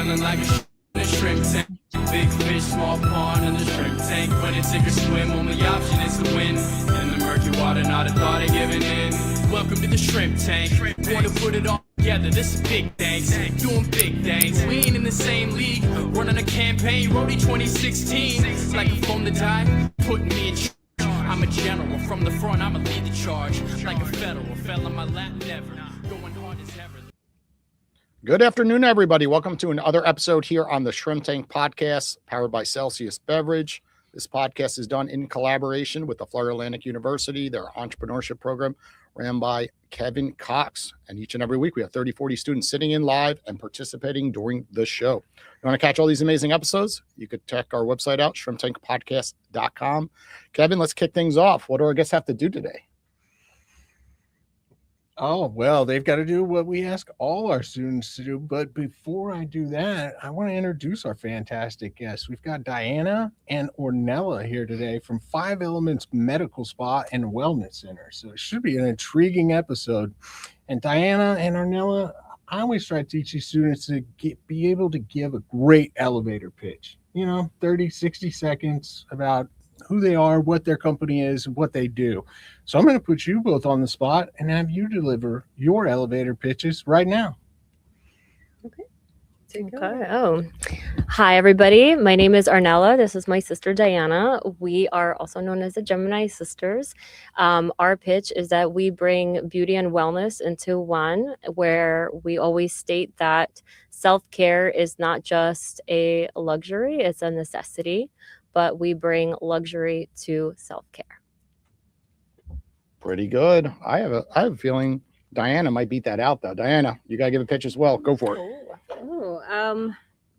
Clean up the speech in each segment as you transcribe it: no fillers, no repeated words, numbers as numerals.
feeling like a shrimp tank. Big fish, small pond in the shrimp tank. When it take a swim, only option is to win. In the murky water, not a thought of giving in. Welcome to the shrimp tank. Want to put it all together, this is big things. Doing big things. We ain't in the same league. Running a campaign, Roadie 2016. Like a phone to die, putting me in charge. I'm a general from the front, I'ma lead the charge. Like a federal, fell on my lap, never. Going hard as ever. Good afternoon, everybody. Welcome to another episode here on the Shrimp Tank Podcast, powered by Celsius Beverage. This podcast is done in collaboration with the Florida Atlantic University, their entrepreneurship program, ran by Kevin Cox. And each and every week, we have 30, 40 students sitting in live and participating during the show. You want to catch all these amazing episodes? You could check our website out, shrimptankpodcast.com. Kevin, let's kick things off. What do our guests have to do today? Oh, well, they've got to do what we ask all our students to do. But before I do that, I want to introduce our fantastic guests. We've got Diana and Ornela here today from 5 Elements Medical Spa and Wellness Center. So it should be an intriguing episode. And Diana and Ornela, I always try to teach these students to be able to give a great elevator pitch. 30, 60 seconds about who they are, what their company is, and what they do. So I'm going to put you both on the spot and have you deliver your elevator pitches right now. Okay. Hi, everybody. My name is Ornela. This is my sister, Diana. We are also known as the Gemini Sisters. Our pitch is that we bring beauty and wellness into one, where we always state that self-care is not just a luxury, it's a necessity. But we bring luxury to self-care. Pretty good. I have a feeling Diana might beat that out, though. Diana, you got to give a pitch as well. Go for it.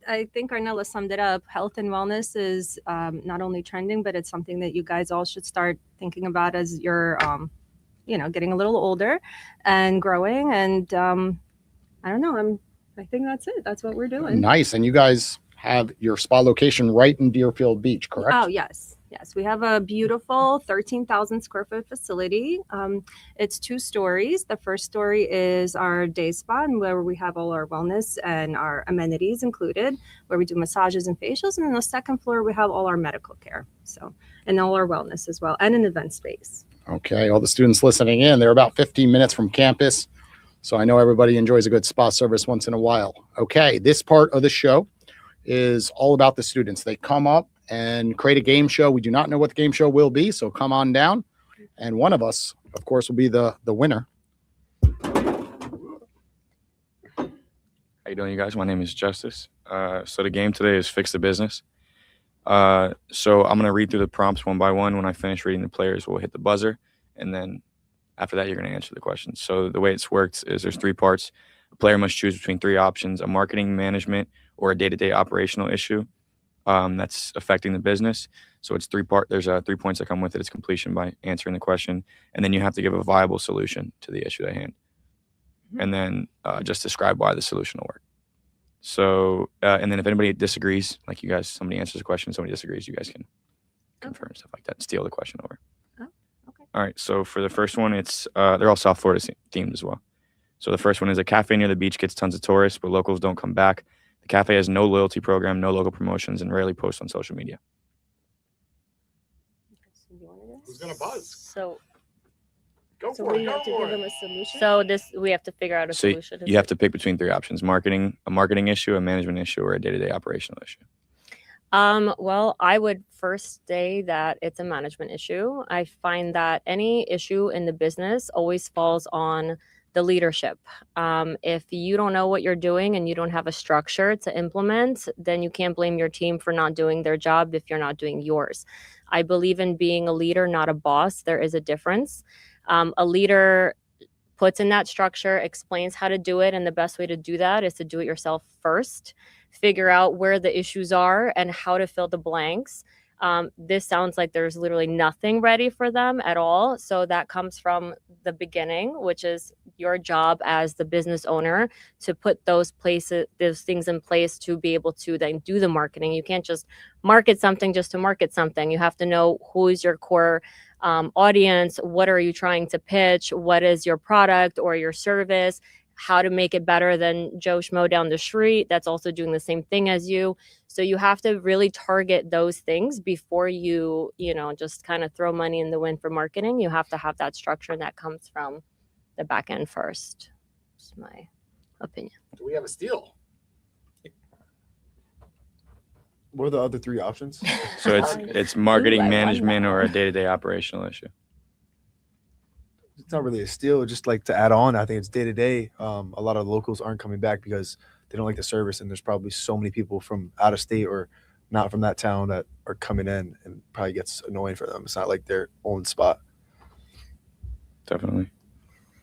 I think Ornella summed it up. Health and wellness is not only trending, but it's something that you guys all should start thinking about as you're, getting a little older and growing. And I don't know. I think that's it. That's what we're doing. Nice. And you guys have your spa location right in Deerfield Beach, correct? Oh, yes. We have a beautiful 13,000 square foot facility. It's 2 stories. The first story is our day spa, where we have all our wellness and our amenities included, where we do massages and facials. And then the second floor, we have all our medical care. And all our wellness as well, and an event space. Okay. All the students listening in, they're about 15 minutes from campus. So I know everybody enjoys a good spa service once in a while. Okay. This part of the show is all about the students. They come up and create a game show. We do not know what the game show will be, so come on down. And one of us, of course, will be the winner. How you doing, you guys? My name is Justice. So the game today is Fix the Business. So I'm going to read through the prompts one by one. When I finish reading the players, we'll hit the buzzer. And then after that, you're going to answer the questions. So the way it's worked is there's 3 parts. A player must choose between 3 options: a marketing, management, or a day-to-day operational issue that's affecting the business. So it's 3 parts. There's 3 points that come with it. It's completion by answering the question, and then you have to give a viable solution to the issue at hand, and then just describe why the solution will work. So and then if anybody disagrees, like you guys, somebody answers a question, somebody disagrees, you guys can confirm stuff like that, steal the question over. Oh, okay. All right. So for the first one, it's they're all South Florida themed as well. So the first one is: a cafe near the beach gets tons of tourists, but locals don't come back. The cafe has no loyalty program, no local promotions, and rarely posts on social media. Who's going to buzz? So We have to give them a solution. So we have to figure out a So solution. you have to pick between 3 options: a marketing issue, a management issue, or a day-to-day operational issue. Well, I would first say that it's a management issue. I find that any issue in the business always falls on the leadership. If you don't know what you're doing and you don't have a structure to implement, then you can't blame your team for not doing their job if you're not doing yours. I believe in being a leader, not a boss. There is a difference. A leader puts in that structure, explains how to do it, and the best way to do that is to do it yourself first. Figure out where the issues are and how to fill the blanks. This sounds like there's literally nothing ready for them at all. So that comes from the beginning, which is your job as the business owner to put those things in place to be able to then do the marketing. You can't just market something just to market something. You have to know who is your core audience. What are you trying to pitch? What is your product or your service? how to make it better than Joe Schmo down the street that's also doing the same thing as you. So you have to really target those things before you just kind of throw money in the wind for marketing. You have to have that structure, and that comes from the back end first. That's my opinion. Do we have a steal? What are the other three options? So it's marketing, Ooh, I won management, that. or a day-to-day operational issue. It's not really a steal. Just like to add on, I think it's day to day. A lot of locals aren't coming back because they don't like the service, and there's probably so many people from out of state or not from that town that are coming in, and probably gets annoying for them. It's not like their own spot. Definitely.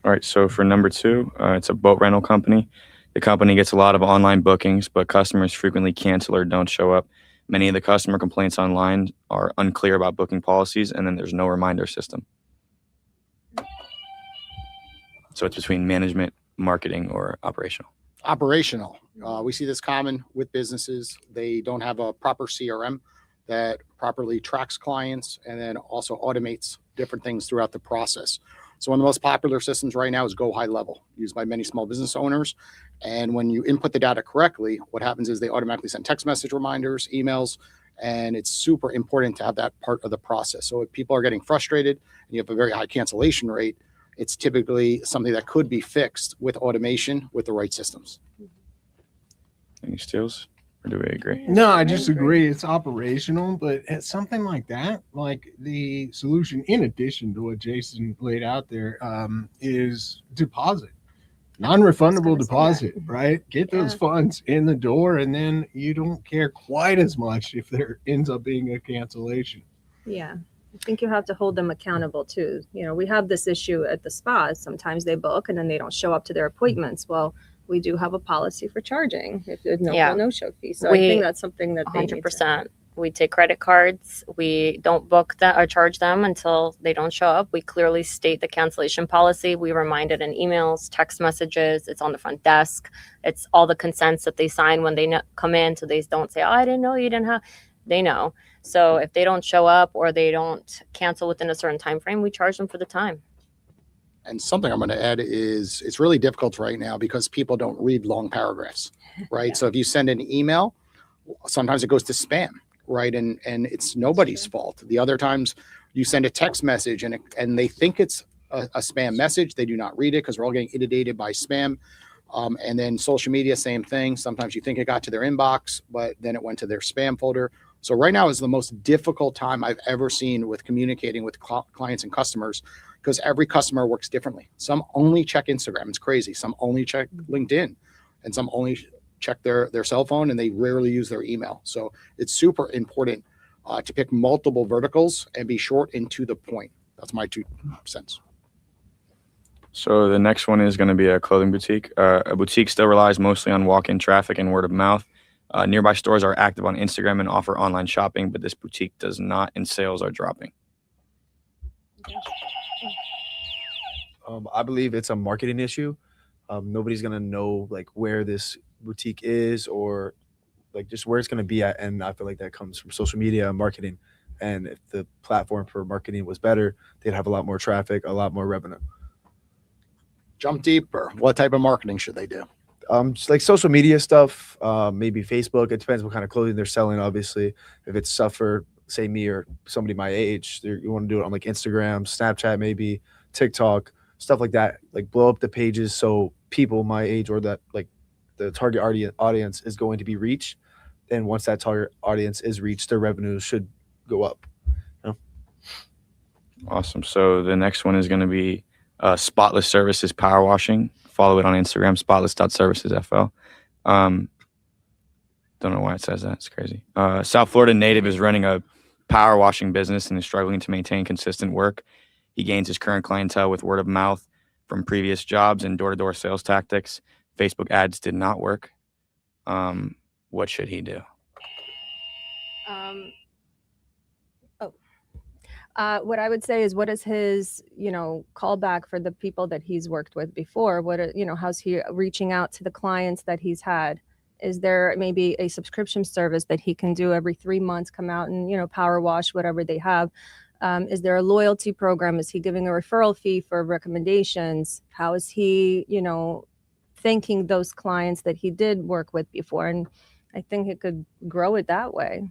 All right, so for number 2, it's a boat rental company. The company gets a lot of online bookings, but customers frequently cancel or don't show up. Many of the customer complaints online are unclear about booking policies, and then there's no reminder system. So it's between management, marketing, or operational. Operational. We see this common with businesses. They don't have a proper CRM that properly tracks clients and then also automates different things throughout the process. So one of the most popular systems right now is Go High Level, used by many small business owners. And when you input the data correctly, what happens is they automatically send text message reminders, emails, and it's super important to have that part of the process. So if people are getting frustrated and you have a very high cancellation rate, it's typically something that could be fixed with automation with the right systems. Any steals, or do we agree? No, I just agree. It's operational, but it's something like that, like the solution, in addition to what Jason laid out there, is deposit, non-refundable deposit, right? Get those funds in the door, and then you don't care quite as much if there ends up being a cancellation. Yeah. I think you have to hold them accountable too. We have this issue at the spas. Sometimes they book and then they don't show up to their appointments. Well, we do have a policy for charging if there's no-show fee. So I think that's something that they 100%. We take credit cards. We don't book that or charge them until they don't show up. We clearly state the cancellation policy. We remind it in emails, text messages. It's on the front desk. It's all the consents that they sign when they come in, so they don't say, "Oh, I didn't know you didn't have." They know. So if they don't show up or they don't cancel within a certain time frame, we charge them for the time. And something I'm going to add is it's really difficult right now because people don't read long paragraphs, right? So if you send an email, sometimes it goes to spam, right? And it's nobody's fault. The other times you send a text message and they think it's a spam message. They do not read it because we're all getting inundated by spam. And then social media, same thing. Sometimes you think it got to their inbox, but then it went to their spam folder. So right now is the most difficult time I've ever seen with communicating with clients and customers because every customer works differently. Some only check Instagram. It's crazy. Some only check LinkedIn and some only check their cell phone, and they rarely use their email. So it's super important to pick multiple verticals and be short and to the point. That's my 2 cents. So the next one is going to be a clothing boutique. A boutique still relies mostly on walk-in traffic and word of mouth. Nearby stores are active on Instagram and offer online shopping, but this boutique does not, and sales are dropping. I believe it's a marketing issue. Nobody's gonna know like where this boutique is or like just where it's gonna be at, and I feel like that comes from social media and marketing. And if the platform for marketing was better, they'd have a lot more traffic, a lot more revenue. Jump deeper. What type of marketing should they do? Just like social media stuff, maybe Facebook. It depends what kind of clothing they're selling. Obviously, if it's stuff for say me or somebody my age, you want to do it on like Instagram, Snapchat, maybe TikTok, stuff like that. Like blow up the pages so people my age or that like the target audience is going to be reached. And once that target audience is reached, their revenues should go up. Awesome. So the next one is going to be Spotless Services Power Washing. Follow it on Instagram, spotless.servicesfl. Don't know why it says that. It's crazy. South Florida native is running a power washing business and is struggling to maintain consistent work. He gains his current clientele with word of mouth from previous jobs and door-to-door sales tactics. Facebook ads did not work. What should he do? What I would say is, what is his, callback for the people that he's worked with before? How's he reaching out to the clients that he's had? Is there maybe a subscription service that he can do every 3 months, come out and, power wash whatever they have? Is there a loyalty program? Is he giving a referral fee for recommendations? How is he, thanking those clients that he did work with before. And I think he could grow it that way.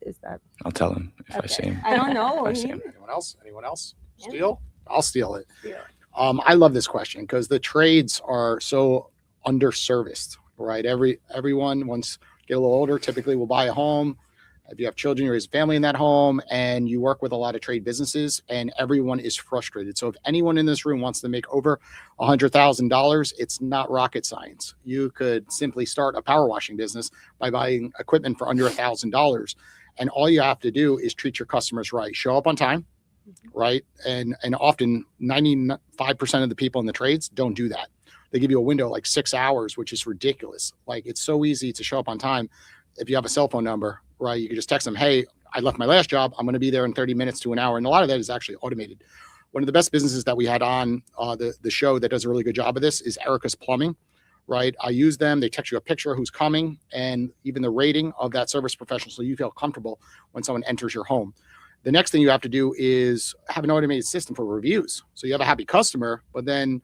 Is that? I'll tell him if I see him. I don't know. I see him. Anyone else? Yeah. Steal? I'll steal it. Yeah. I love this question because the trades are so underserviced, right? Everyone, once you get a little older, typically will buy a home. If you have children, you raise a family in that home, and you work with a lot of trade businesses, and everyone is frustrated. So if anyone in this room wants to make over $100,000, it's not rocket science. You could simply start a power washing business by buying equipment for under $1,000. And all you have to do is treat your customers right. Show up on time, right? And often 95% of the people in the trades don't do that. They give you a window like 6 hours, which is ridiculous. Like, it's so easy to show up on time. If you have a cell phone number, right, you can just text them, hey, I left my last job. I'm going to be there in 30 minutes to an hour. And a lot of that is actually automated. One of the best businesses that we had on the show that does a really good job of this is Erica's Plumbing, right? I use them. They text you a picture of who's coming and even the rating of that service professional, so you feel comfortable when someone enters your home. The next thing you have to do is have an automated system for reviews. So you have a happy customer, but then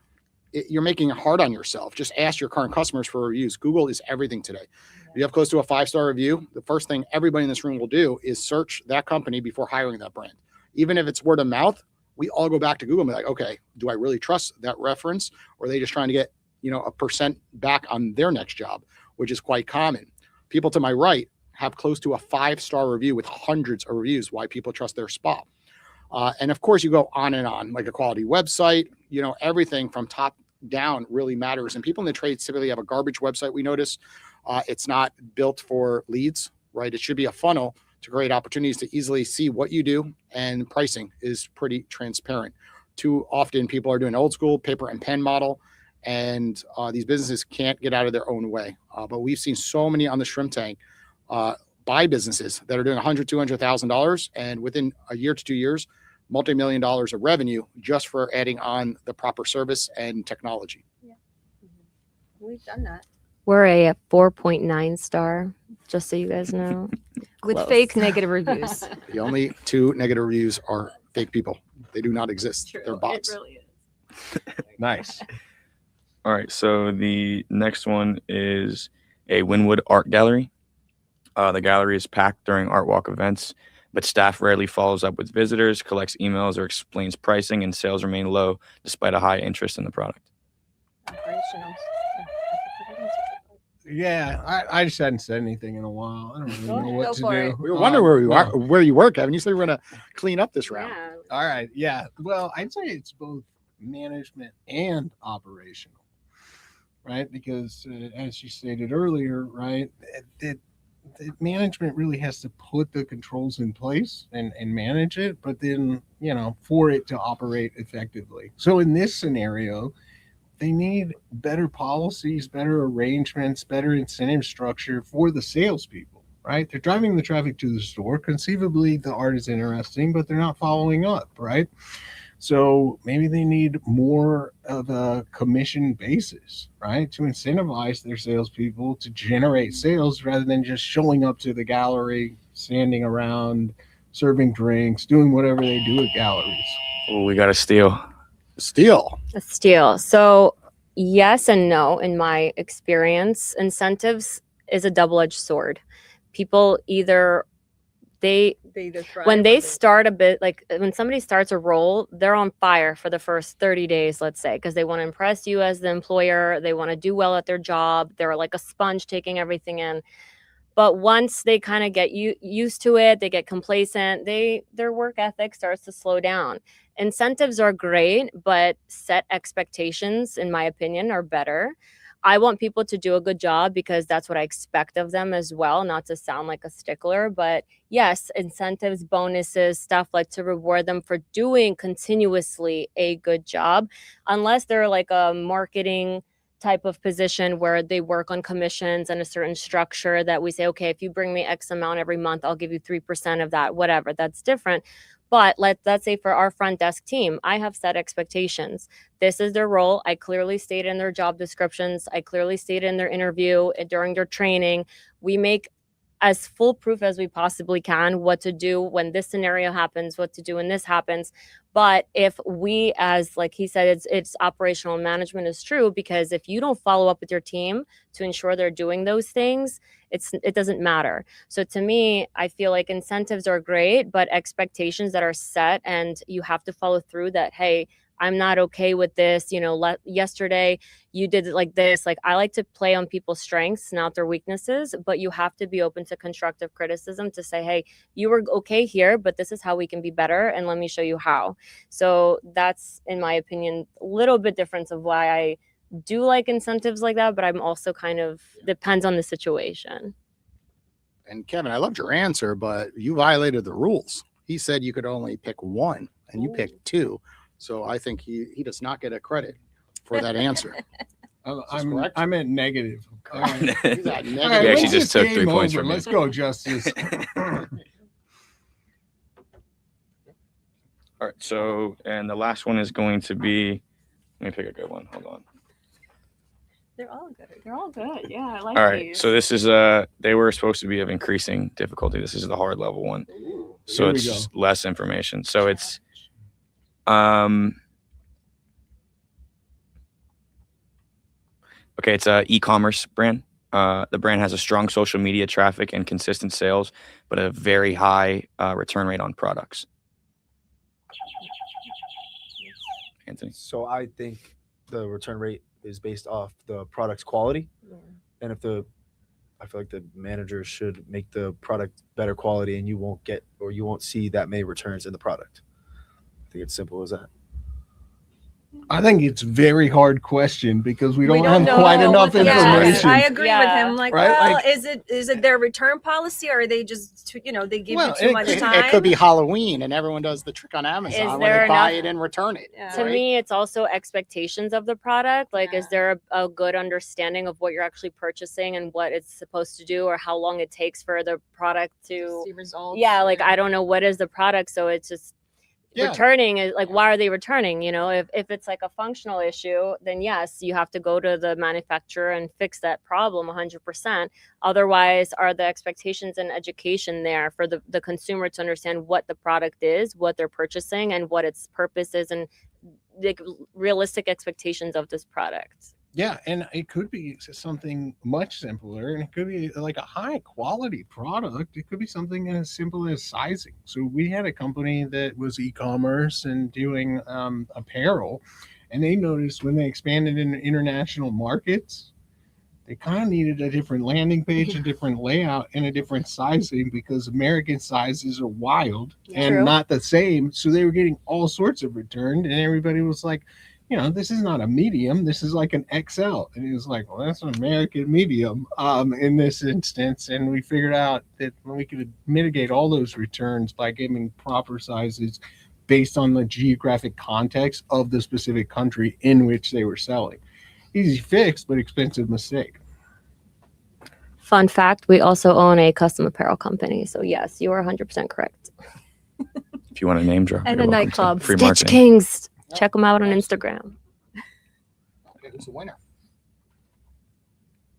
you're making it hard on yourself. Just ask your current customers for reviews. Google is everything today. If you have close to a 5-star review, the first thing everybody in this room will do is search that company before hiring that brand. Even if it's word of mouth, we all go back to Google and be like, okay, do I really trust that reference? Or are they just trying to get, a percent back on their next job, which is quite common. People to my right have close to a 5-star review with hundreds of reviews why people trust their spa. And of course, you go on and on, like a quality website, everything from top down really matters. And people in the trades typically have a garbage website. We notice it's not built for leads, right? It should be a funnel to create opportunities to easily see what you do, and pricing is pretty transparent. Too often people are doing old school paper and pen model, and these businesses can't get out of their own way. But we've seen so many on the Shrimp Tank buy businesses that are doing $100,000, $200,000, and within a year to 2 years, multi-million dollars of revenue just for adding on the proper service and technology. Yeah. We've done that. We're a 4.9 star, just so you guys know. With Close. fake negative reviews. The only 2 negative reviews are fake people. They do not exist. True. They're bots. It really is. Nice. All right, so the next one is a Wynwood art gallery. The gallery is packed during art walk events, but staff rarely follows up with visitors, collects emails, or explains pricing, and sales remain low despite a high interest in the product. Operational. Yeah, I just hadn't said anything in a while. I don't really know what Go to for do. it. We were wondering where you work, Evan. You said we were going to clean up this round. Yeah. All right. Yeah. Well, I'd say it's both management and operational, right? Because as you stated earlier, right, the management really has to put the controls in place and manage it, but then, for it to operate effectively. So in this scenario, they need better policies, better arrangements, better incentive structure for the salespeople, right? They're driving the traffic to the store. Conceivably, the art is interesting, but they're not following up, right? So maybe they need more of a commission basis, right? To incentivize their salespeople to generate sales rather than just showing up to the gallery, standing around, serving drinks, doing whatever they do at galleries. Oh, we got to steal. Steal. A steal. So yes and no. In my experience, incentives is a double-edged sword. People either when they start a bit, like when somebody starts a role, they're on fire for the first 30 days, let's say, because they want to impress you as the employer. They want to do well at their job. They're like a sponge taking everything in. But once they kind of get used to it, they get complacent, their work ethic starts to slow down. Incentives are great, but set expectations, in my opinion, are better. I want people to do a good job because that's what I expect of them as well, not to sound like a stickler. But yes, incentives, bonuses, stuff like to reward them for doing continuously a good job, unless they're like a marketing type of position where they work on commissions and a certain structure that we say, okay, if you bring me X amount every month, I'll give you 3% of that, whatever. That's different. But let's say for our front desk team, I have set expectations. This is their role. I clearly stated in their job descriptions. I clearly stated in their interview during their training. We make as foolproof as we possibly can, what to do when this scenario happens, what to do when this happens. But if we, as like he said, it's operational management is true, because if you don't follow up with your team to ensure they're doing those things, it doesn't matter. So to me, I feel like incentives are great, but expectations that are set and you have to follow through that, hey, I'm not okay with this. Yesterday you did it like this. Like, I like to play on people's strengths, not their weaknesses, but you have to be open to constructive criticism to say, hey, you were okay here, but this is how we can be better. And let me show you how. So that's, in my opinion, a little bit different of why I do like incentives like that, but I'm also kind of depends on the situation. And Kevin, I loved your answer, but you violated the rules. He said you could only pick one and you picked two. So I think he does not get a credit for that answer. I'm at negative. He's at negative. We actually just took 3 points from you. Let's go, Justice. All right. So, and the last one is going to be, let me pick a good one. Hold on. They're all good. They're all good. Yeah, I like All right. these. So this is they were supposed to be of increasing difficulty. This is the hard level one. So Here we it's go. just less information. So it's okay, it's a e-commerce brand. The brand has a strong social media traffic and consistent sales, but a very high return rate on products. Anthony. So I think the return rate is based off the product's quality. And I feel like the manager should make the product better quality, and you won't see that many returns in the product. I think it's simple as that. I think it's a very hard question because we don't have know quite what enough the- information. I agree with him. Like, Right? well, Like- is it their return policy, or are they just they give Well, you too much time? It could be Halloween and everyone does the trick on Amazon when there they buy enough- it and return it. Yeah. To me, it's also expectations of the product. Like, is there a good understanding of what you're actually purchasing and what it's supposed to do, or how long it takes for the product to see results. yeah, like, I don't know what is the product, so it's just Yeah. returning is like, why are they returning? If it's like a functional issue, then yes, you have to go to the manufacturer and fix that problem 100%. Otherwise, are the expectations and education there for the consumer to understand what the product is, what they're purchasing, and what its purpose is, and the realistic expectations of this product? Yeah, and it could be something much simpler, and it could be like a high quality product. It could be something as simple as sizing. So we had a company that was e-commerce and doing apparel, and they noticed when they expanded into international markets, they kind of needed a different landing page, a different layout, and a different sizing, because American sizes are wild and True. not the same. So they were getting all sorts of returned, and everybody was like, this is not a medium. This is like an XL. And he was like, well, that's an American medium in this instance. And we figured out that we could mitigate all those returns by giving proper sizes based on the geographic context of the specific country in which they were selling. Easy fix, but expensive mistake. Fun fact, we also own a custom apparel company. So yes, you are 100% correct. If you want a name drop, And you're a welcome to. nightclub. Free Stitch marketing. Kings. Check them out on Instagram. Okay, who's the winner?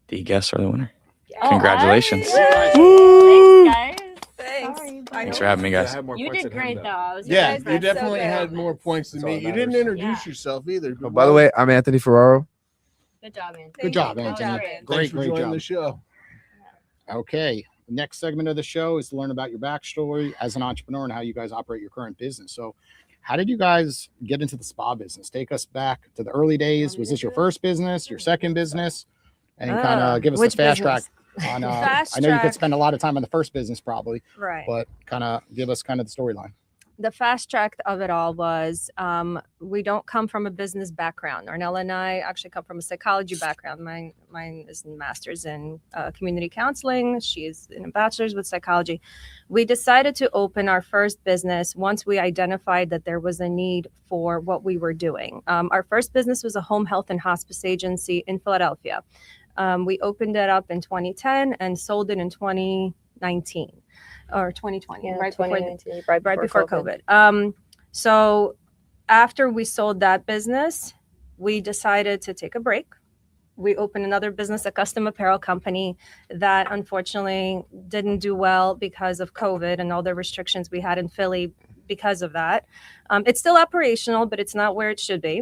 The guests are the winner. Oh, Congratulations. Thanks, guys. Thanks. Sorry, Thanks for having me, guys. You did great, though. I was Yeah, surprised. you definitely good. had more points than That's all me. that You didn't matters. introduce Yeah. yourself either. Oh, by the way, I'm Anthony Ferraro. Good job, man. Good job, Anthony. thanks Great, for great joining job. the show. Okay. The next segment of the show is to learn about your backstory as an entrepreneur and how you guys operate your current business. So, how did you guys get into the spa business? Take us back to the early days. Was this your first business, your second business? And kind of give us which the fast business? track on. Fast I know you could track. spend a lot of time on the first business probably, Right. but kind of give us kind of the storyline. The fast track of it all was we don't come from a business background. Ornela and I actually come from a psychology background. Mine is a master's in community counseling. She is in a bachelor's with psychology. We decided to open our first business once we identified that there was a need for what we were doing. Our first business was a home health and hospice agency in Philadelphia. We opened it up in 2010 and sold it in 2019. Or 2020, Yeah, right before 2019, right before COVID. So after we sold that business, we decided to take a break we opened another business, a custom apparel company that unfortunately didn't do well because of COVID and all the restrictions we had in Philly because of that. It's still operational, but it's not where it should be.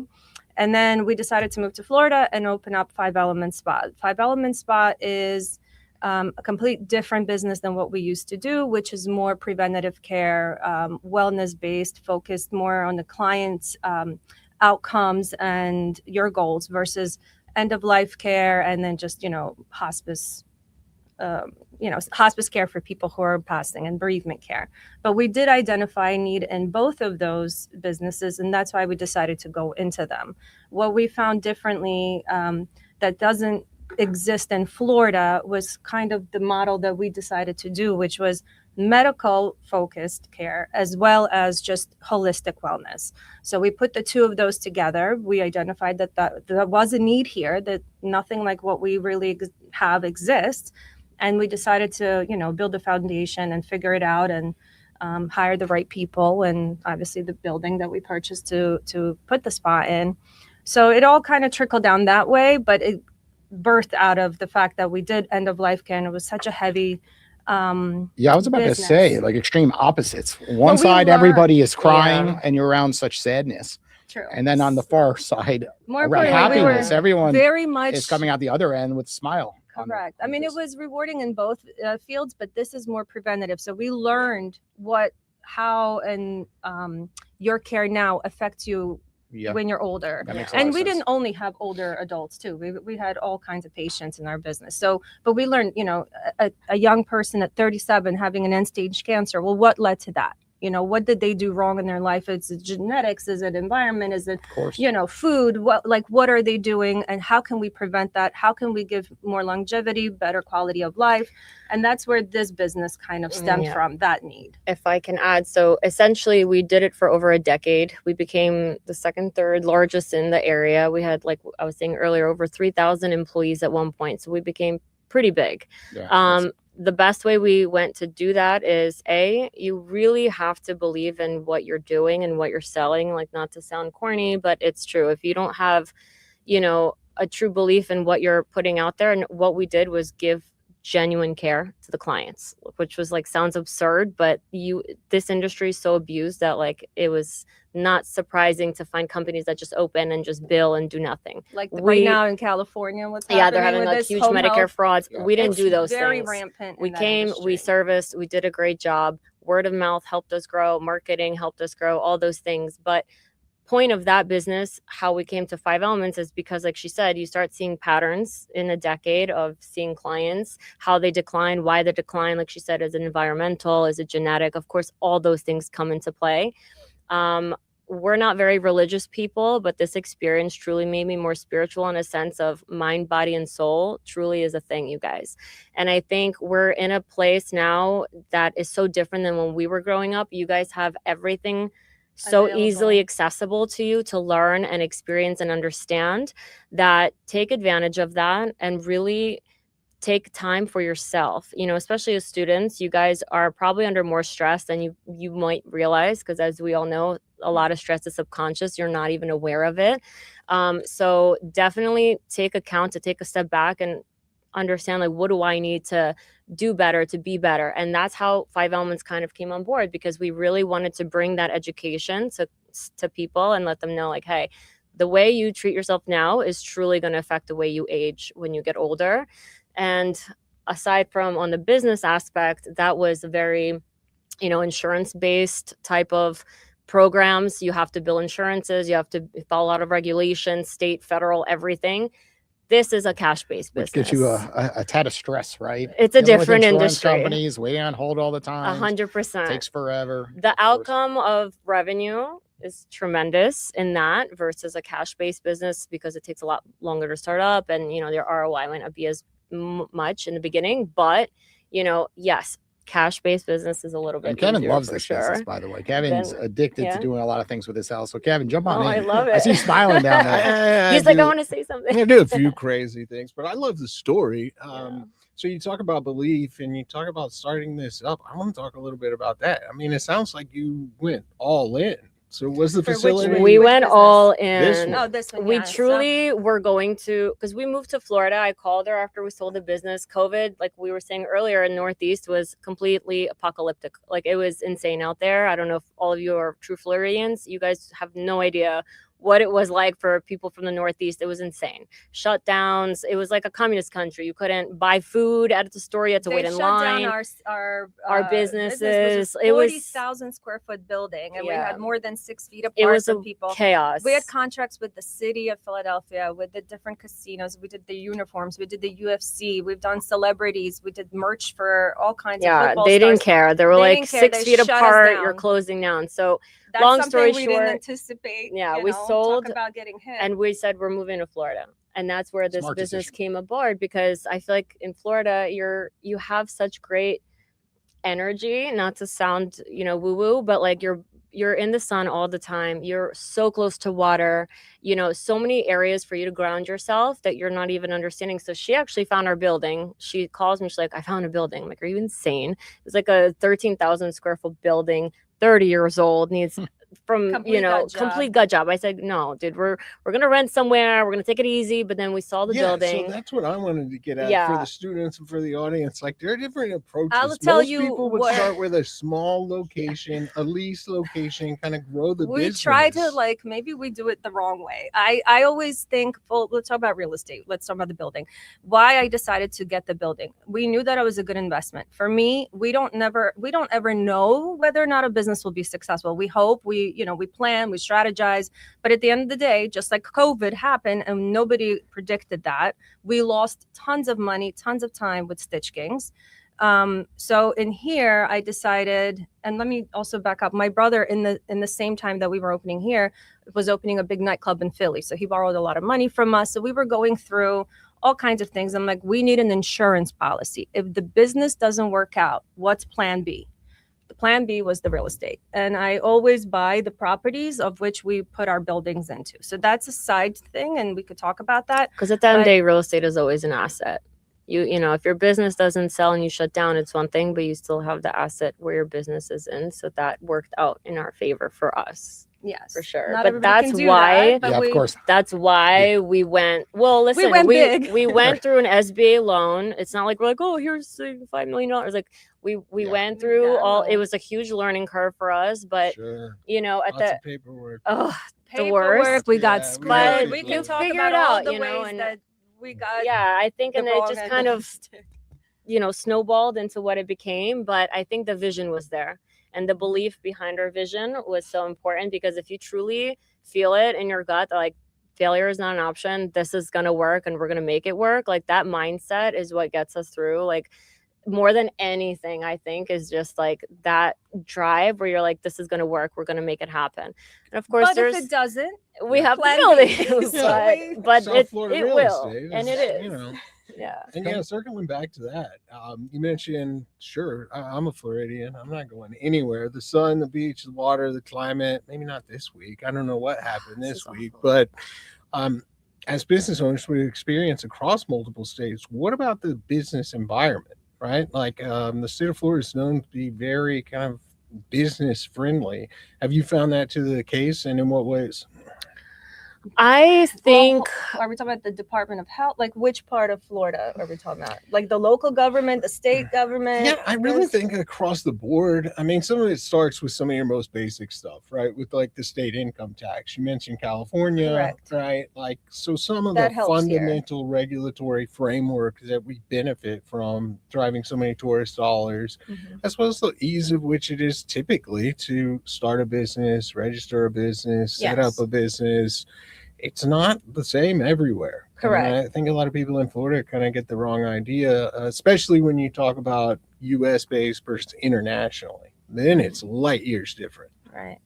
And then we decided to move to Florida and open up 5 Element Spa. 5 Element Spa is a complete different business than what we used to do, which is more preventative care, wellness-based, focused more on the client's outcomes and your goals versus end-of-life care and then just, hospice, hospice care for people who are passing and bereavement care. But we did identify a need in both of those businesses, and that's why we decided to go into them. What we found differently that doesn't exist in Florida was kind of the model that we decided to do, which was medical focused care as well as just holistic wellness. So we put the two of those together. We identified that there was a need here, that nothing like what we really have exists. And we decided to, build a foundation and figure it out and hire the right people, and obviously the building that we purchased to put the spa in. So it all kind of trickled down that way, but it birthed out of the fact that we did end of life care, and it was such a heavy Yeah, I was about business. to say, like, extreme opposites. One we side, learned- everybody is crying Yeah. and you're around such sadness. True. And then on the far side, More around importantly, we were happiness, everyone very much is coming out the other end with a smile. on their correct. I mean, it faces. was rewarding in both fields, but this is more preventative. So we learned how and your care now affects you Yeah, when you're older. that makes a lot And of we sense. didn't only have older adults too. We had all kinds of patients in our business. So, but we learned, a young person at 37 having an end stage cancer. Well, what led to that? What did they do wrong in their life? Is it genetics? Is it environment? Is it, Of course. food? What are they doing? And how can we prevent that? How can we give more longevity, better quality of life? And that's where this business kind of stemmed Yeah. from, that need. If I can add, so essentially we did it for over a decade. We became the second, third largest in the area. We had, like I was saying earlier, over 3,000 employees at one point. So we became pretty big. Yeah, The best way we went to do that is you really have to believe in what you're doing and what you're selling. Like, not to sound corny, but it's true. If you don't have, a true belief in what you're putting out there, and what we did was give genuine care to the clients, which was sounds absurd, but this industry is so abused that it was not surprising to find companies that just open and just bill and do nothing. Right now in California, what's Yeah, happening they're having with this huge home Medicare health, frauds. Yeah. We didn't it's do those very things. rampant. We in that came, we industry. serviced, we did a great job. Word of mouth helped us grow, marketing helped us grow, all those things. But point of that business, how we came to 5 Elements, is because, like she said, you start seeing patterns in a decade of seeing clients, how they decline, why the decline. Like she said, is it environmental, is it genetic? Of course, all those things come into play. We're not very religious people, but this experience truly made me more spiritual, in a sense of mind, body, and soul truly is a thing, you guys. And I think we're in a place now that is so different than when we were growing up. You guys have everything so Available. easily accessible to you to learn and experience and understand, that take advantage of that and really take time for yourself. Especially as students, you guys are probably under more stress than you might realize, because as we all know, a lot of stress is subconscious. You're not even aware of it. So definitely take account, to take a step back and understand, what do I need to do better, to be better. And that's how 5 Elements kind of came on board, because we really wanted to bring that education to people and let them know, hey, the way you treat yourself now is truly going to affect the way you age when you get older. And aside from on the business aspect, that was a very, insurance based type of programs. You have to bill insurances, you have to follow a lot of regulations, state, federal, everything. This is a cash-based business. Which gives you a tad of stress, right? It's a Dealing with different insurance industry. Companies waiting on hold all the time. 100%. Takes forever. The outcome of revenue is tremendous in that versus a cash-based business, because it takes a lot longer to start up, and their ROI might not be as much in the beginning. But yes, cash-based business is a little bit And Kevin easier, loves for this sure. business, by the way. Kevin's Then- addicted yeah. to doing a lot of things with his house. So Kevin, jump on Oh, in. I love I see you it. smiling down there. He's like, I want to say something. I do a few crazy things, but I love the story. Yeah. So you talk about belief and you talk about starting this up. I want to talk a little bit about that. I mean, it sounds like you went all in. So was the For which facility? one? We Which went business? all This in. one. Oh, this one. We yeah. So- truly were going to, because we moved to Florida. I called her after we sold the business. COVID, like we were saying earlier, in Northeast was completely apocalyptic. Like it was insane out there. I don't know if all of you are true Floridians. You guys have no idea what it was like for people from the Northeast. It was insane. Shutdowns. It was like a communist country. You couldn't buy food at the store. You had to They wait in shut line. down our businesses. business, It was 40,000 square foot building, and we Yeah. had more than 6 feet apart It was from a people. chaos. We had contracts with the city of Philadelphia, with the different casinos. We did the uniforms. We did the UFC. We've done celebrities. We did merch for all kinds of Yeah, football they didn't stars. care. They were They like didn't care. 6 They feet shut us apart. You're down. closing down. So That's long something story we short, didn't anticipate. yeah, you we know, sold talk about getting hit. and we said we're moving to Florida. And that's where this Smart business decision. came aboard, because I feel like in Florida you have such great energy, not to sound, woo woo, but like you're in the sun all the time. You're so close to water, so many areas for you to ground yourself that you're not even understanding. So she actually found our building. She calls me, she's like, I found a building. I'm like, are you insane? It was like a 13,000 square foot building, 30 years old, needs from Complete gut job. complete gut job. I said, no, dude, we're gonna rent somewhere, we're gonna take it easy. But then we saw the building. So that's what I wanted to get at for Yeah. the students and for the audience. Like there are different approaches. I'll tell Most you people would what- start with a small location, a lease location, kind of grow the we business. try to maybe we do it the wrong way. I always think, well, let's talk about real estate. Let's talk about the building. Why I decided to get the building. We knew that it was a good investment. For me, we don't ever know whether or not a business will be successful. We hope, we plan, we strategize, but at the end of the day, just like COVID happened and nobody predicted that, we lost tons of money, tons of time with Stitch Kings. So in here, I decided, and let me also back up. My brother, in the same time that we were opening here, was opening a big nightclub in Philly. So he borrowed a lot of money from us. So we were going through all kinds of things. I'm like, we need an insurance policy. If the business doesn't work out, what's plan B? The plan B was the real estate. And I always buy the properties of which we put our buildings into. So that's a side thing, and we could talk about that. Because at the end of But- the day, real estate is always an asset. If your business doesn't sell and you shut down, it's one thing, but you still have the asset where your business is in. So that worked out in our favor for us, Yes, for sure. Not But everybody that's can do why- that, but Yeah, of we- course. That's why we went. Well, listen, went big. we went through an SBA loan. It's not like we're like, oh, here's $5 million. Like we Yeah. went We through got a all. loan. It was a huge learning curve for us, but Sure. at Lots the of paperwork. the Paperwork, worst. we got Yeah, we screwed. got We it. can talk Figure about it all out, the you know, ways and- that we got. Yeah, I think, the and it wrong just end kind the of stick. snowballed into what it became. But I think the vision was there, and the belief behind our vision was so important, because if you truly feel it in your gut that like failure is not an option, this is going to work and we're going to make it work, like that mindset is what gets us through. Like more than anything, I think, is just like that drive where you're like, this is going to work, we're going to make it happen. And of course, But if there's it doesn't, we have the plan B. buildings, Yeah. but South it Florida it real will, estate and is, it is, you know. yeah. And yeah, circling back to that, you mentioned, sure, I'm a Floridian. I'm not going anywhere. The sun, the beach, the water, the climate. Maybe not this week. I don't know what happened This this is week, awful. but as business owners, we experience across multiple states. What about the business environment, right? Like the state of Florida is known to be very kind of business friendly. Have you found that to the case, and in what ways? I think are we talking about the Department of Health? Like which part of Florida are we talking about? Like the local government, the state government? Yeah, I really There's- think across the board. I mean, some of it starts with some of your most basic stuff, right? With like the state income tax. You mentioned California, Correct. right? Like, so some of That the helps here. fundamental regulatory framework that we benefit from driving so many tourist dollars, Mhm. as well as the ease of which it is typically to start a business, register a business, set Yes. up a business. It's not the same everywhere. And Correct. I think a lot of people in Florida kind of get the wrong idea, especially when you talk about U.S. based versus internationally. Then it's light years different. Right.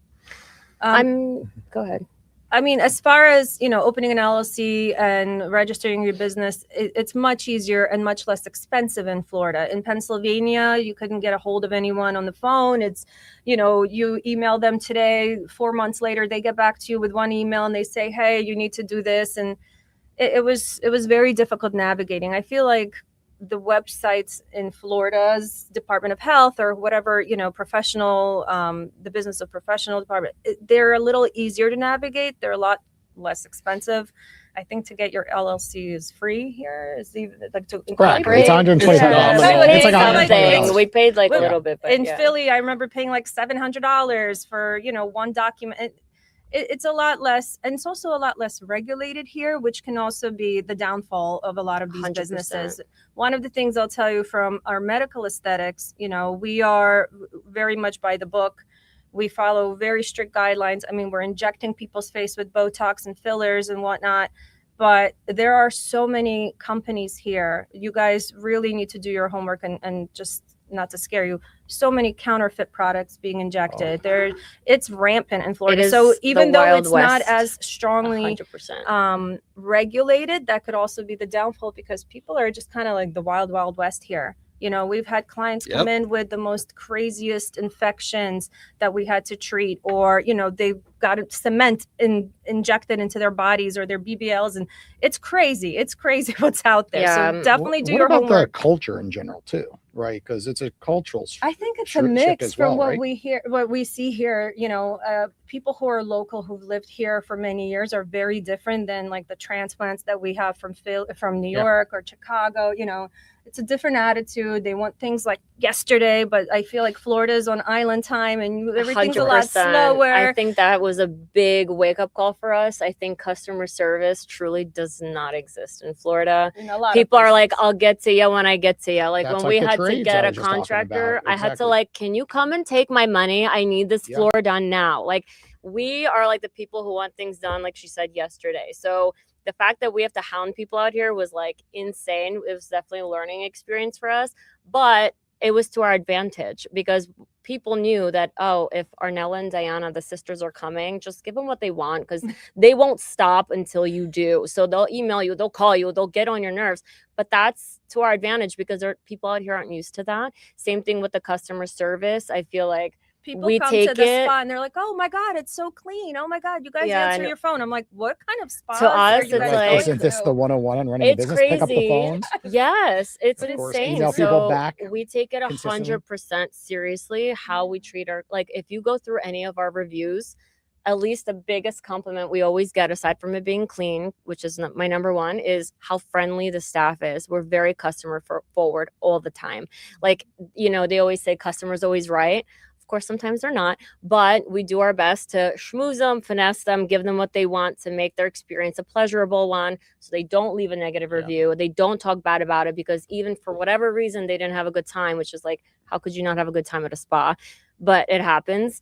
go ahead. I mean, as far as, opening an LLC and registering your business, it's much easier and much less expensive in Florida. In Pennsylvania, you couldn't get a hold of anyone on the phone. It's, you email them today, 4 months later, they get back to you with one email and they say, hey, you need to do this. And it was very difficult navigating. I feel like the websites in Florida's Department of Health or whatever, professional, the business of professional department, they're a little easier to navigate. They're a lot less expensive. I think to get your LLC is free here. Is even like to Correct. incorporate. It's $125. It's It's like something. We paid like a Well, little bit, but in yeah. Philly, I remember paying like $700 for one document. It's a lot less, and it's also a lot less regulated here, which can also be the downfall of a lot of these 100%. businesses. One of the things I'll tell you from our medical aesthetics, we are very much by the book. We follow very strict guidelines. I mean, we're injecting people's face with Botox and fillers and whatnot, but there are so many companies here. You guys really need to do your homework and just, not to scare you, so many counterfeit products being injected. It's rampant in Florida. It is So the even though Wild it's not West, as strongly 100%. Regulated, that could also be the downfall because people are just kind of like the wild, wild west here. We've had clients come in with the most craziest infections that we had to treat, or, they've got cement injected into their bodies or their BBLs. And it's crazy. It's crazy what's out there. Yeah. So definitely do What your about homework. the culture in general too, right? Because it's a cultural. I think it's shift a mix as from well, what right? what we see here. People who are local, who've lived here for many years, are very different than like the transplants that we have from New York or Chicago. It's a different attitude. They want things like yesterday, but I feel like Florida's on island time and everything's a lot 100%. slower. I think that was a big wake-up call for us. I think customer service truly does not exist in Florida. In a lot of People are like, places. I'll get to you when I get to you. Like That's when like we the had to trades get I a was just talking contractor, about. I had to Exactly. like, can you come and take my money? I need this Yeah. floor done now. Like we are like the people who want things done, like she said yesterday. So the fact that we have to hound people out here was like insane. It was definitely a learning experience for us, but it was to our advantage because people knew that, if Ornela and Diana, the sisters, are coming, just give them what they want because they won't stop until you do. So they'll email you, they'll call you, they'll get on your nerves. But that's to our advantage because people out here aren't used to that. Same thing with the customer service. I feel like People we come take to the it spa and they're like, "Oh my God, it's so clean. Oh my God, you guys Yeah, answer and your phone." I'm like, "What kind of spa?" to us, you it's guys Like, like- isn't this the 101 on running a It's business? Pick up the crazy. phone. Yes, it's Of course, insane. email people So back we take it consistently. 100% seriously how we treat our, like if you go through any of our reviews, at least the biggest compliment we always get, aside from it being clean, which is my number one, is how friendly the staff is. We're very customer forward all the time. Like, they always say customers always right. Of course, sometimes they're not, but we do our best to schmooze them, finesse them, give them what they want to make their experience a pleasurable one so they don't leave a negative review. They don't talk bad about it because even for whatever reason, they didn't have a good time, which is like, how could you not have a good time at a spa? But it happens.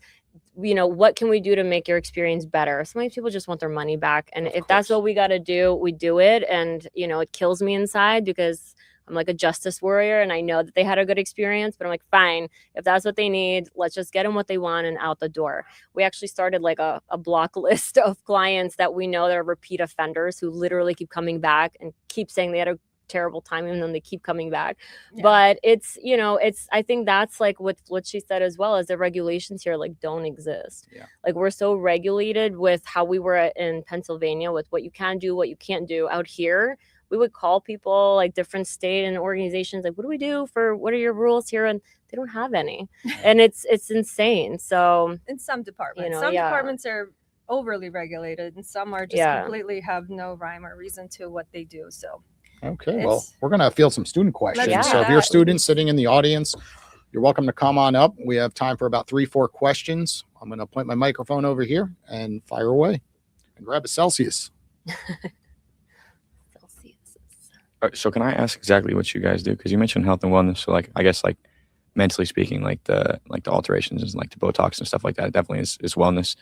What can we do to make your experience better? Sometimes people just want their money back. And if that's what we got to do, we do it. And, it kills me inside because I'm like a justice warrior and I know that they had a good experience, but I'm like, fine, if that's what they need, let's just get them what they want and out the door. We actually started like a block list of clients that we know that are repeat offenders who literally keep coming back and keep saying they had a terrible time and then they keep coming back. But it's I think that's like what she said as well, as the regulations here like don't exist. Like we're so regulated with how we were in Pennsylvania with what you can do, what you can't do. Out here we would call people like different state and organizations like, what do we do for, what are your rules here? And they don't have any. And it's insane. So in some departments, departments are overly regulated and some are just completely have no rhyme or reason to what they do. So okay, well, we're gonna field some student questions. Yeah. So if you're a student sitting in the audience, you're welcome to come on up. We have time for about 3-4 questions. I'm gonna point my microphone over here and fire away and grab a Celsius. So can I ask exactly what you guys do? Because you mentioned health and wellness. So like, I guess like mentally speaking, like the alterations and like the Botox and stuff like that definitely is wellness.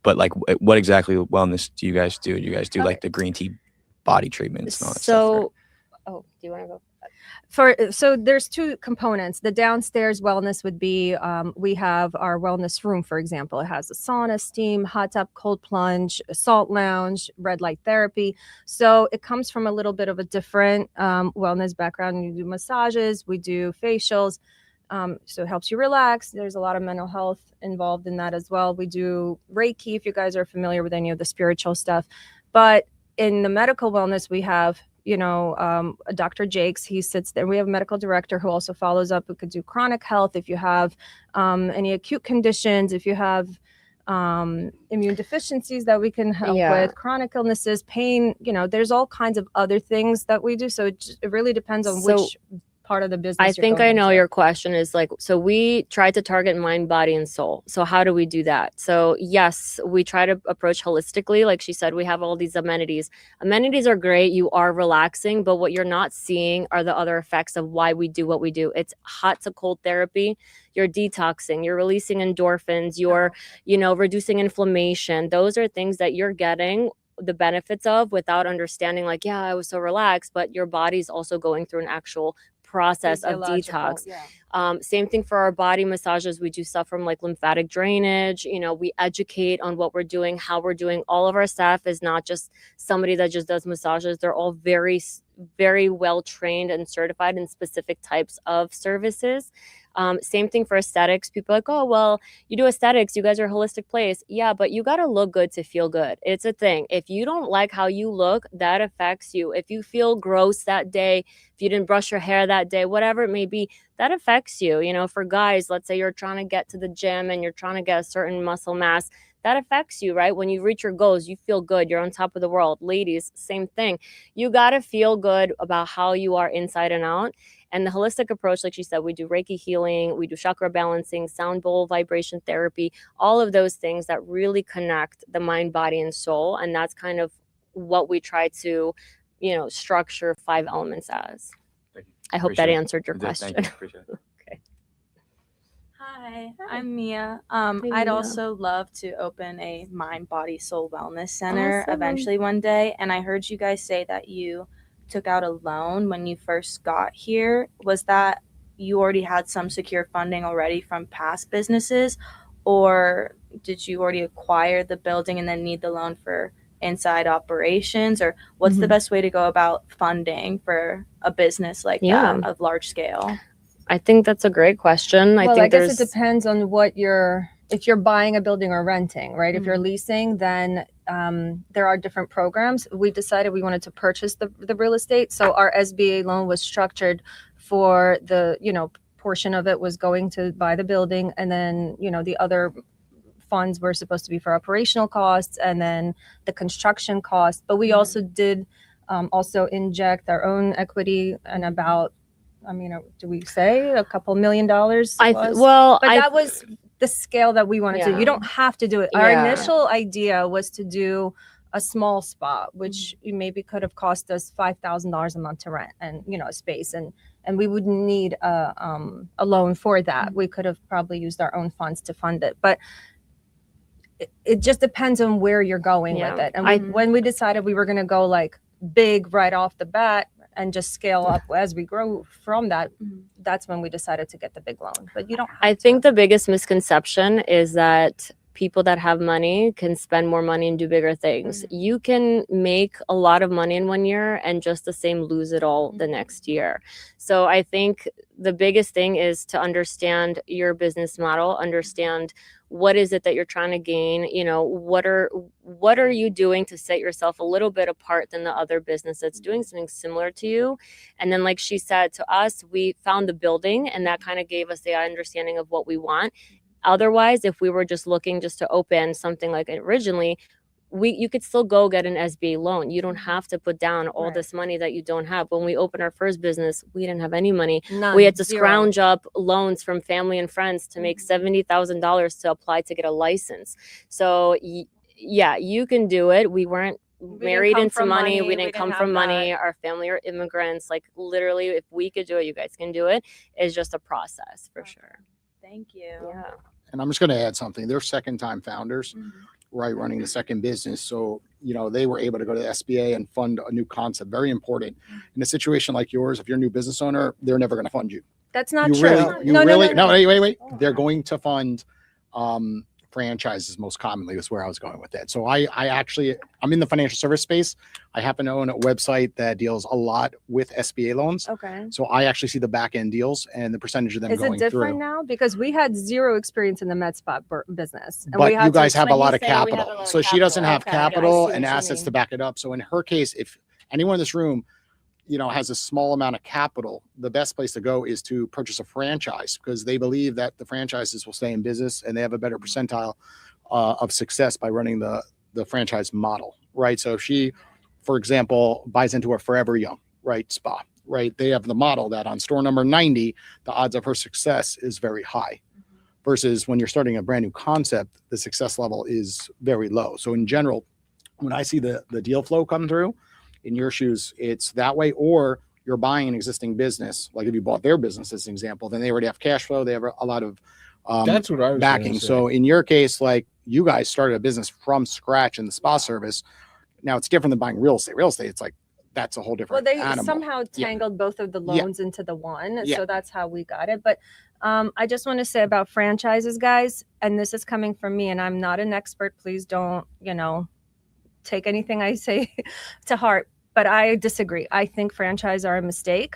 But like, what exactly wellness do you guys do? Do you guys do like the green tea body treatments and all that stuff? Do you want to go? So there's two components. The downstairs wellness would be, we have our wellness room, for example. It has a sauna, steam, hot tub, cold plunge, a salt lounge, red light therapy. So it comes from a little bit of a different wellness background. You do massages, we do facials. So it helps you relax. There's a lot of mental health involved in that as well. We do Reiki, if you guys are familiar with any of the spiritual stuff. But in the medical wellness, we have Dr. Jakes, he sits there. We have a medical director who also follows up. We could do chronic health if you have any acute conditions, if you have immune deficiencies that we can help with, chronic illnesses, pain, there's all kinds of other things that we do. So it really depends on which part of the business. I think I know your question is like, so we try to target mind, body, and soul. So how do we do that? So yes, we try to approach holistically. Like she said, we have all these amenities. Amenities are great. You are relaxing, but what you're not seeing are the other effects of why we do what we do. It's hot to cold therapy. You're detoxing, you're releasing endorphins, you're, reducing inflammation. Those are things that you're getting the benefits of without understanding, like, yeah, I was so relaxed, but your body's also going through an actual process of detox. Same thing for our body massages. We do stuff from like lymphatic drainage. We educate on what we're doing, how we're doing. All of our staff is not just somebody that just does massages. They're all very, very well trained and certified in specific types of services. Same thing for aesthetics. People are like, oh, well, you do aesthetics. You guys are a holistic place. Yeah, but you got to look good to feel good. It's a thing. If you don't like how you look, that affects you. If you feel gross that day, if you didn't brush your hair that day, whatever it may be, that affects you. For guys, let's say you're trying to get to the gym and you're trying to get a certain muscle mass, that affects you, right? When you reach your goals, you feel good. You're on top of the world. Ladies, same thing. You got to feel good about how you are inside and out. And the holistic approach, like she said, we do Reiki healing, we do chakra balancing, sound bowl vibration therapy, all of those things that really connect the mind, body, and soul. And that's kind of what we try to, structure 5 elements as. I hope that answered your question. Thank you. Appreciate it. Okay. Hi, I'm Mia. Hey, I'd Mia. also love to open a mind, body, soul wellness center Awesome. eventually one day. And I heard you guys say that you took out a loan when you first got here. Was that you already had some secure funding already from past businesses, or did you already acquire the building and then need the loan for inside operations, or what's the best way to go about funding for a business like that of large scale? I think that's a great question. I guess it depends on if you're buying a building or renting, right? If you're leasing, then there are different programs. We decided we wanted to purchase the real estate. So our SBA loan was structured for the, portion of it was going to buy the building. And then, the other funds were supposed to be for operational costs and then the construction costs. But we also did also inject our own equity and about, do we say a couple $1 million? That was the scale that we wanted to. You don't have to do it. Our initial idea was to do a small spot, which maybe could have cost us $5,000 a month to rent and, a space. And we wouldn't need a loan for that. We could have probably used our own funds to fund it. But it just depends on where you're going with it. And when we decided we were going to go like big right off the bat and just scale up as we grow from that, that's when we decided to get the big loan. But you don't have to. think the biggest misconception is that people that have money can spend more money and do bigger things. You can make a lot of money in 1 year and just the same lose it all the next year. So I think the biggest thing is to understand your business model, understand what is it that you're trying to gain, what are you doing to set yourself a little bit apart than the other business that's doing something similar to you. And then, like she said, to us, we found the building and that kind of gave us the understanding of what we want. Otherwise, if we were just looking just to open something like originally, you could still go get an SBA loan. You don't have to put down all this money that you don't have. When we opened our first business, we didn't have any money. None. We had to Zero. scrounge up loans from family and friends to make $70,000 to apply to get a license. So you can do it. We weren't married into money. We didn't come from money. Our family are immigrants. Like literally, if we could do it, you guys can do it. It's just a process for sure. Thank you. Yeah. And I'm just going to add something. They're second-time founders, right, running the second business. So, they were able to go to the SBA and fund a new concept. Very important. In a situation like yours, if you're a new business owner, they're never going to fund you. That's not You true. really, No. wait. They're going to fund franchises most commonly is where I was going with that. So I'm in the financial service space. I happen to own a website that deals a lot with SBA loans. Okay. So I actually see the back end deals and the percentage of them Is going it different through. now? Because we had zero experience in the med spa business. And But we had you guys to have a explain- lot of He's saying we have capital. a lot of So she doesn't capital. have Okay, I capital see and what you assets mean. to back it up. So in her case, if anyone in this room has a small amount of capital, the best place to go is to purchase a franchise, because they believe that the franchises will stay in business and they have a better percentile of success by running the franchise model, right? So if she, for example, buys into a Forever Young, right, spa, right, they have the model that on store number 90, the odds of her success is very high. Versus when you're starting a brand new concept, the success level is very low. So in general, when I see the deal flow come through, in your shoes, it's that way. Or you're buying an existing business, like if you bought their business as an example, then they already have cash flow. They have a lot of That's what I was backing. gonna say. So in your case, like you guys started a business from scratch in the spa service. Now it's different than buying real estate. Real estate, it's like that's a whole Well, different they animal. somehow tangled both of the Yeah. loans into the one. Yeah. So that's how we got it. But I just want to say about franchises, guys, and this is coming from me, and I'm not an expert. Please don't, take anything I say to heart. But I disagree. I think franchise are a mistake.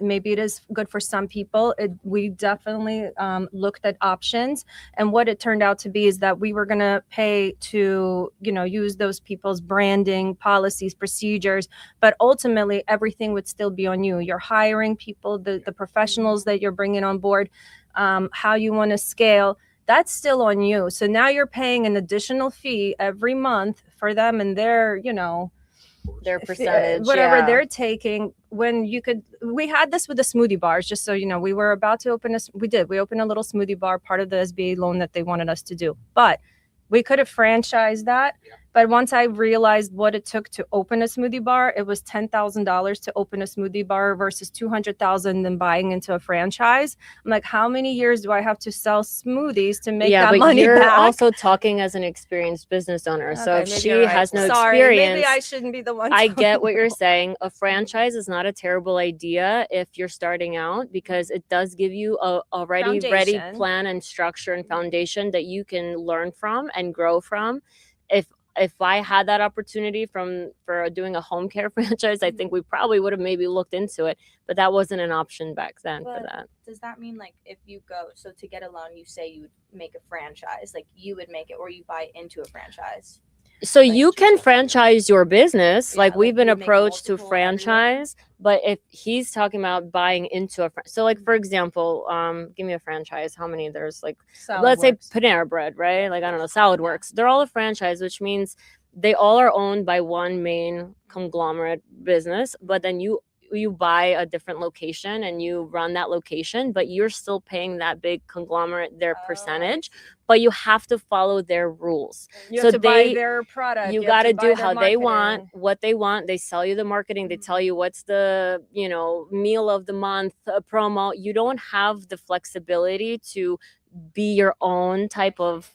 Maybe it is good for some people. We definitely looked at options, and what it turned out to be is that we were going to pay to, use those people's branding, policies, procedures, but ultimately everything would still be on you. You're hiring people, the professionals that you're bringing on board, how you want to scale. That's still on you. So now you're paying an additional fee every month for them and their, Their percentage, whatever yeah. they're taking. When we had this with the smoothie bars, just so you know, we were about to open we opened a little smoothie bar, part of the SBA loan that they wanted us to do, but we could have franchised that. But once I realized what it took to open a smoothie bar, it was $10,000 to open a smoothie bar versus $200,000 than buying into a franchise. I'm like, how many years do I have to sell smoothies to make that but money you're back? also talking as an experienced business owner. So Okay, if maybe she you're right. has no Sorry, experience, maybe I shouldn't be the one. I telling get what you're people. saying. A franchise is not a terrible idea if you're starting out, because it does give you a already ready Foundation. plan and structure and foundation that you can learn from and grow from. If I had that opportunity for doing a home care franchise, I think we probably would have maybe looked into it, but that wasn't an option back then for But that. does that mean, like, if you go, so to get a loan, you say you would make a franchise, like you would make it, or you buy into a franchise? So Like, you can franchise your business. Yeah, like like we've been you make approached to multiple everywhere. franchise, but if he's talking about buying into a so like for example, give me a franchise. How many? There's like let's say Panera Bread, right? Like I don't know, Salad Works. They're all a franchise, which means they all are owned by one main conglomerate business, but then you buy a different location and you run that location, but you're still paying that big conglomerate their percentage, but you have to follow their rules. You So have to buy they- their product. You have got to to buy do their how they want, marketing. what they want. They sell you the marketing. They tell you what's the, meal of the month, promo. You don't have the flexibility to be your own type of,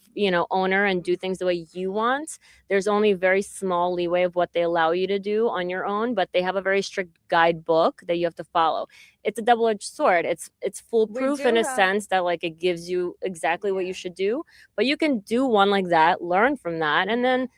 owner and do things the way you want. There's only very small leeway of what they allow you to do on your own, but they have a very strict guidebook that you have to follow. It's a double-edged sword. It's foolproof do in a have- sense that like it gives you exactly what you should do, but you can do one like that, learn from that, and then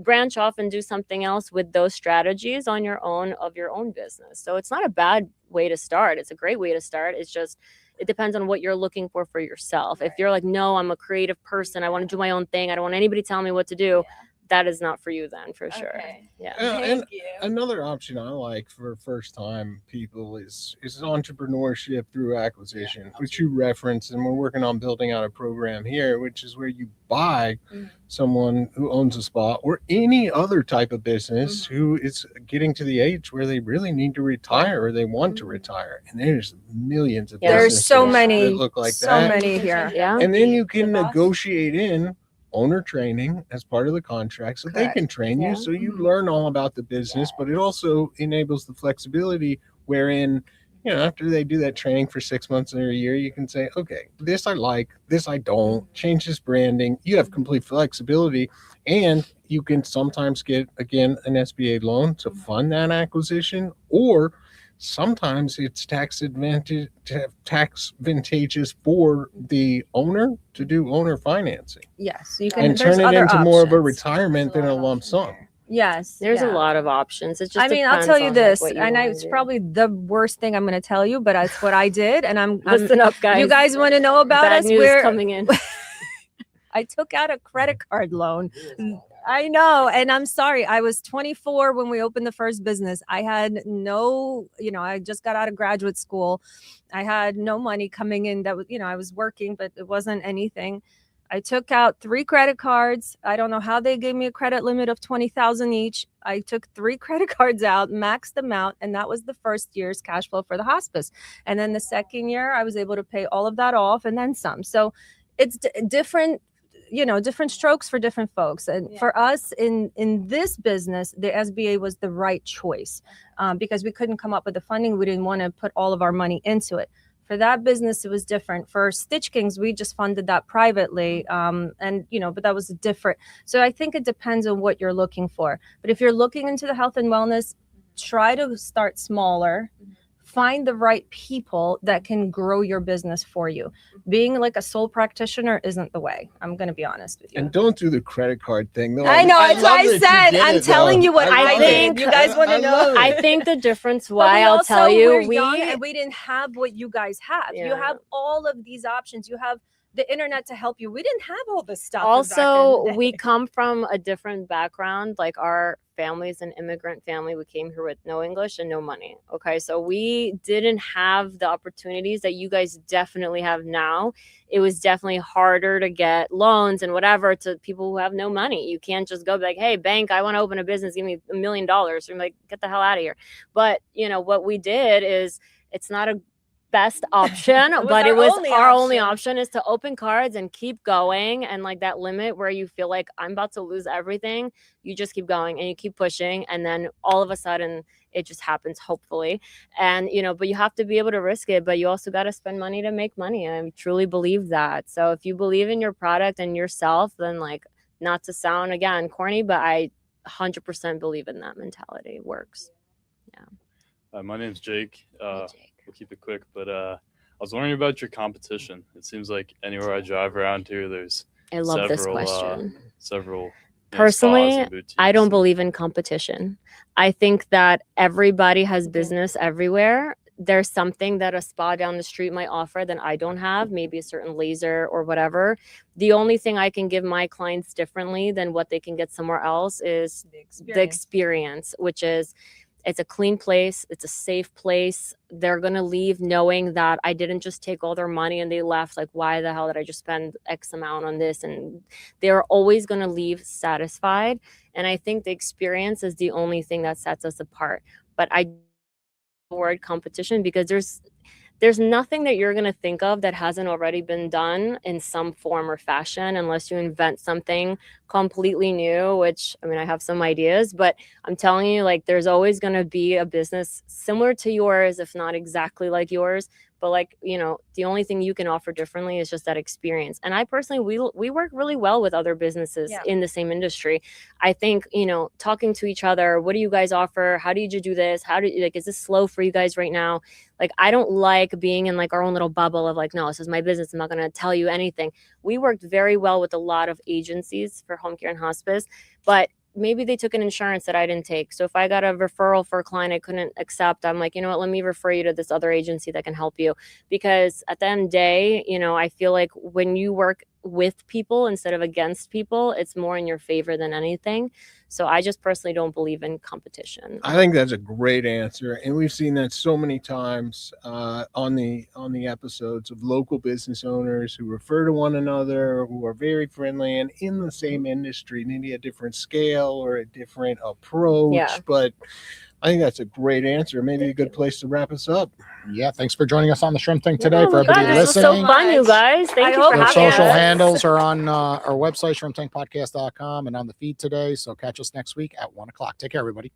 branch off and do something else with those strategies on your own of your own business. So it's not a bad way to start. It's a great way to start. It's just it depends on what you're looking for yourself. If you're like, no, I'm a creative person, I want to do my own thing, I don't want anybody telling me what to do, that is not for you then, for sure. Okay. Yeah. And Thank you. another option I like for first time people is entrepreneurship through acquisition, which you reference, and we're working on building out a program here, which is where you buy someone who owns a spa or any other type of business who is getting to the age where they really need to retire or they want to retire. And there's millions of Yeah. There's businesses so that many, look like so that. many here. Yeah. And then you can The boss. negotiate in owner training as part of the contract so they can train Yeah. you so you learn all about the business, but it also enables the flexibility wherein after they do that training for 6 months or a year, you can say, okay, this I like, this I don't, change this branding. You have complete flexibility, and you can sometimes get, again, an SBA loan to fund that acquisition, or sometimes it's tax advantageous for the owner to do owner financing Yes, you can and there's turn it other into more of a options. retirement than a lump sum. Yes, There's a yeah. lot of options. It just I mean, I'll depends tell you on, this, like, what you and wanna it's do. probably the worst thing I'm going to tell you, but that's what I did, and I'm Listen up, guys. You guys want to know about Bad us? news We're coming in. I took out a credit card loan. I know. And I'm sorry. I was 24 when we opened the first business. I had no, I just got out of graduate school. I had no money coming in that was, I was working, but it wasn't anything. I took out 3 credit cards. I don't know how they gave me a credit limit of 20,000 each. I took 3 credit cards out, maxed them out, and that was the first year's cash flow for the hospice. And then the second year, I was able to pay all of that off and then some. So it's different, different strokes for different folks. And for us in this business, the SBA was the right choice because we couldn't come up with the funding. We didn't want to put all of our money into it. For that business, it was different. For Stitch Kings, we just funded that privately. But that was different. So I think it depends on what you're looking for. But if you're looking into the health and wellness, try to start smaller. Find the right people that can grow your business for you. Being like a sole practitioner isn't the way. I'm going to be honest with you. And don't do the credit card thing. No, I know. That's love what I that said. you did I'm it, telling though. you what I think. You guys want to know? I think the difference But why we I'll also tell you, we're young and we didn't have what you guys have. You Yeah. have all of these options. You have the internet to help you. We didn't have all this stuff. also we come from a different background. Like our family's an immigrant family. We came here with no English and no money. Okay, so we didn't have the opportunities that you guys definitely have now. It was definitely harder to get loans and whatever to people who have no money. You can't just go be like, hey, bank, I want to open a business, give me $1 million. I'm like, get the hell out of here. But what we did is, it's not a best option, but it was our only option is to open cards and keep going. And like that limit where you feel like I'm about to lose everything, you just keep going and you keep pushing, and then all of a sudden it just happens, hopefully. And but you have to be able to risk it, but you also got to spend money to make money. I truly believe that. So if you believe in your product and yourself, then, like, not to sound again corny, but I 100% believe in that mentality. It works. Yeah. My name's Jake. Hey, Jake. We'll keep it quick, but I was wondering about your competition. It seems like anywhere I drive around here, there's I love this question. several Personally, spas and boutiques. I don't believe in competition. I think that everybody has business everywhere. There's something that a spa down the street might offer that I don't have, maybe a certain laser or whatever. The only thing I can give my clients differently than what they can get somewhere else is the experience, which is, it's a clean place. It's a safe place. They're going to leave knowing that I didn't just take all their money and they left like, why the hell did I just spend X amount on this? And they're always going to leave satisfied. And I think the experience is the only thing that sets us apart. But I word competition because there's nothing that you're going to think of that hasn't already been done in some form or fashion, unless you invent something completely new, which, I mean, I have some ideas, but I'm telling you, like, there's always going to be a business similar to yours, if not exactly like yours. But like, the only thing you can offer differently is just that experience. And I personally, we work really well with other businesses in the same industry. I think, talking to each other, what do you guys offer? How did you do this? Is this slow for you guys right now? Like, I don't like being in like our own little bubble of like, no, this is my business. I'm not going to tell you anything. We worked very well with a lot of agencies for home care and hospice, but maybe they took an insurance that I didn't take. So if I got a referral for a client I couldn't accept, I'm like, you know what, let me refer you to this other agency that can help you. Because at the end of the day, I feel like when you work with people instead of against people, it's more in your favor than anything. So I just personally don't believe in competition. I think that's a great answer, and we've seen that so many times on the episodes of local business owners who refer to one another, who are very friendly and in the same industry, maybe a different scale or a different approach. Yeah. But I think that's a great answer. Maybe a good place to wrap us up. Yeah, thanks for joining us on the Shrimp Thing today. Oh For my God, everybody this was listening, so fun, you guys. Thank you for our having social us. handles are on our website, shrimptankpodcast.com, and on the feed today. So catch us next week at 1:00. Take care, everybody.